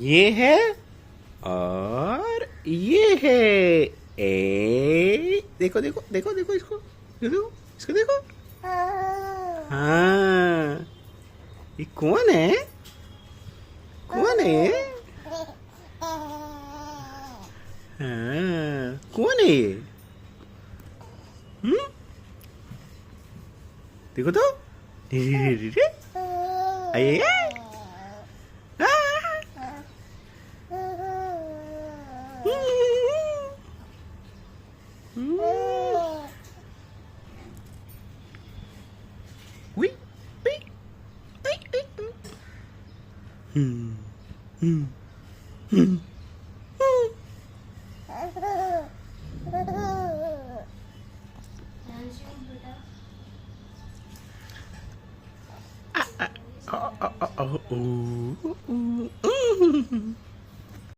ये है और ये है। देखो देखो देखो देखो इसको, देखो इसको देखो। हाँ, ये कौन है? कौन है? हाँ, कौन है ये? देखो तो, आइए। Oui, oui, oui, oui. Hmm, hmm, hmm. Oh, oh, oh, oh, oh, oh.